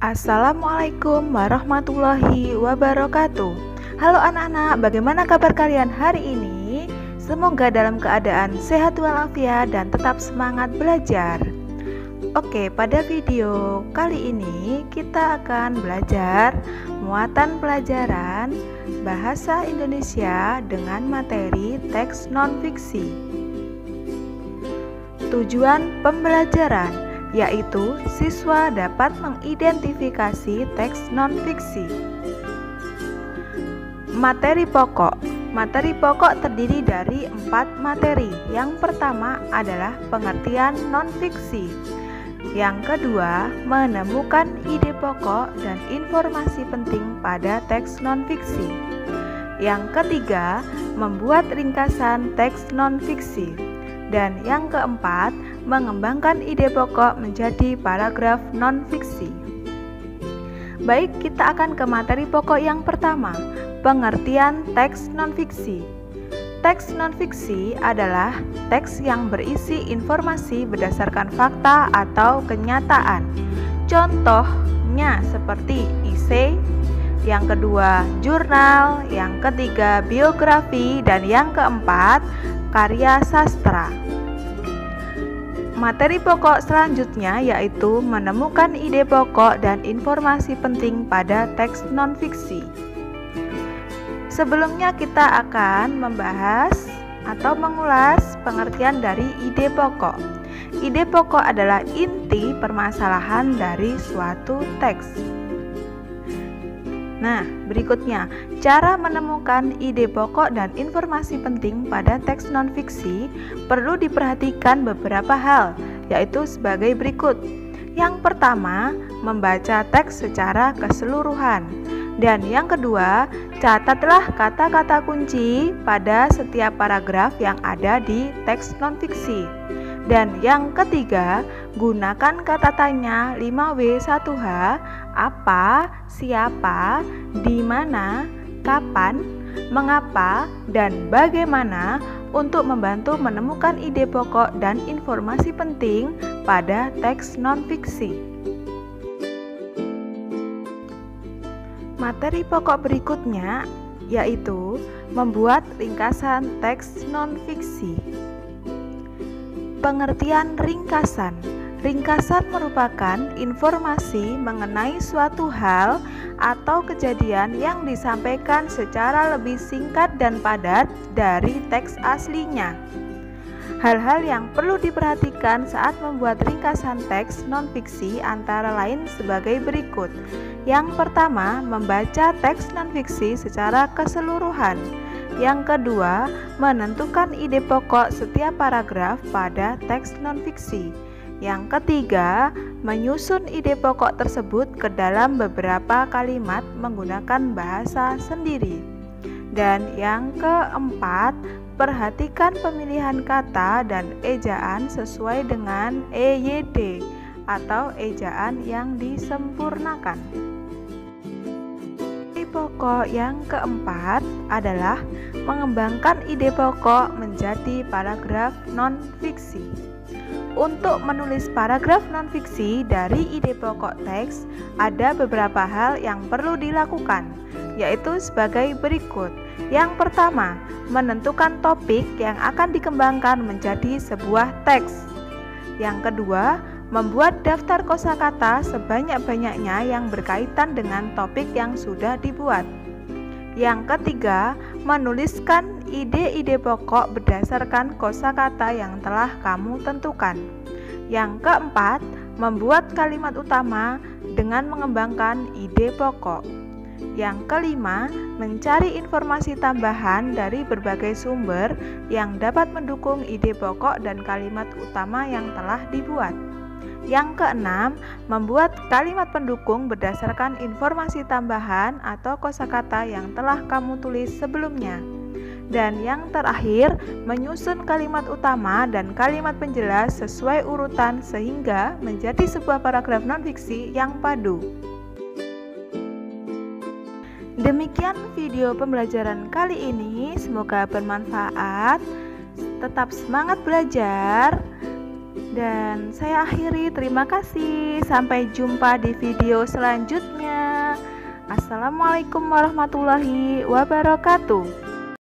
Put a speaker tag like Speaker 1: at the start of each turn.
Speaker 1: Assalamualaikum warahmatullahi wabarakatuh. Halo anak-anak, bagaimana kabar kalian hari ini? Semoga dalam keadaan sehat walafiat dan tetap semangat belajar. Oke, pada video kali ini kita akan belajar muatan pelajaran Bahasa Indonesia dengan materi teks non-fiksi. Tujuan pembelajaran yaitu siswa dapat mengidentifikasi teks non-fiksi. Materi pokok. Materi pokok terdiri dari 4 materi. Yang pertama adalah pengertian non-fiksi. Yang kedua, menemukan ide pokok dan informasi penting pada teks non-fiksi. Yang ketiga, membuat ringkasan teks non-fiksi. Dan yang keempat, mengembangkan ide pokok menjadi paragraf non-fiksi. Baik, kita akan ke materi pokok yang pertama, pengertian teks non-fiksi. Teks non-fiksi adalah teks yang berisi informasi berdasarkan fakta atau kenyataan. Contohnya seperti esai, yang kedua jurnal, yang ketiga biografi, dan yang keempat karya sastra. Materi pokok selanjutnya yaitu menemukan ide pokok dan informasi penting pada teks non-fiksi. Sebelumnya kita akan membahas atau mengulas pengertian dari ide pokok. Ide pokok adalah inti permasalahan dari suatu teks. Nah, berikutnya, cara menemukan ide pokok dan informasi penting pada teks non-fiksi perlu diperhatikan beberapa hal, yaitu sebagai berikut. Yang pertama, membaca teks secara keseluruhan. Dan yang kedua, catatlah kata-kata kunci pada setiap paragraf yang ada di teks non-fiksi. Dan yang ketiga, gunakan kata tanya 5W1H, apa, siapa, di mana, kapan, mengapa, dan bagaimana untuk membantu menemukan ide pokok dan informasi penting pada teks non-fiksi. Materi pokok berikutnya yaitu membuat ringkasan teks non-fiksi. Pengertian ringkasan. Ringkasan merupakan informasi mengenai suatu hal atau kejadian yang disampaikan secara lebih singkat dan padat dari teks aslinya. Hal-hal yang perlu diperhatikan saat membuat ringkasan teks non-fiksi antara lain sebagai berikut. Yang pertama, membaca teks non-fiksi secara keseluruhan. Yang kedua, menentukan ide pokok setiap paragraf pada teks non-fiksi. Yang ketiga, menyusun ide pokok tersebut ke dalam beberapa kalimat menggunakan bahasa sendiri. Dan yang keempat, perhatikan pemilihan kata dan ejaan sesuai dengan EYD atau ejaan yang disempurnakan. Pokok yang keempat adalah mengembangkan ide pokok menjadi paragraf non-fiksi. Untuk menulis paragraf non-fiksi dari ide pokok teks, ada beberapa hal yang perlu dilakukan, yaitu sebagai berikut. Yang pertama, menentukan topik yang akan dikembangkan menjadi sebuah teks. Yang kedua, membuat daftar kosakata sebanyak-banyaknya yang berkaitan dengan topik yang sudah dibuat. Yang ketiga, menuliskan ide-ide pokok berdasarkan kosakata yang telah kamu tentukan. Yang keempat, membuat kalimat utama dengan mengembangkan ide pokok. Yang kelima, mencari informasi tambahan dari berbagai sumber yang dapat mendukung ide pokok dan kalimat utama yang telah dibuat. Yang keenam, membuat kalimat pendukung berdasarkan informasi tambahan atau kosakata yang telah kamu tulis sebelumnya. Dan yang terakhir, menyusun kalimat utama dan kalimat penjelas sesuai urutan sehingga menjadi sebuah paragraf non-fiksi yang padu. Demikian video pembelajaran kali ini, semoga bermanfaat. Tetap semangat belajar. Dan saya akhiri, terima kasih. Sampai jumpa di video selanjutnya. Assalamualaikum warahmatullahi wabarakatuh.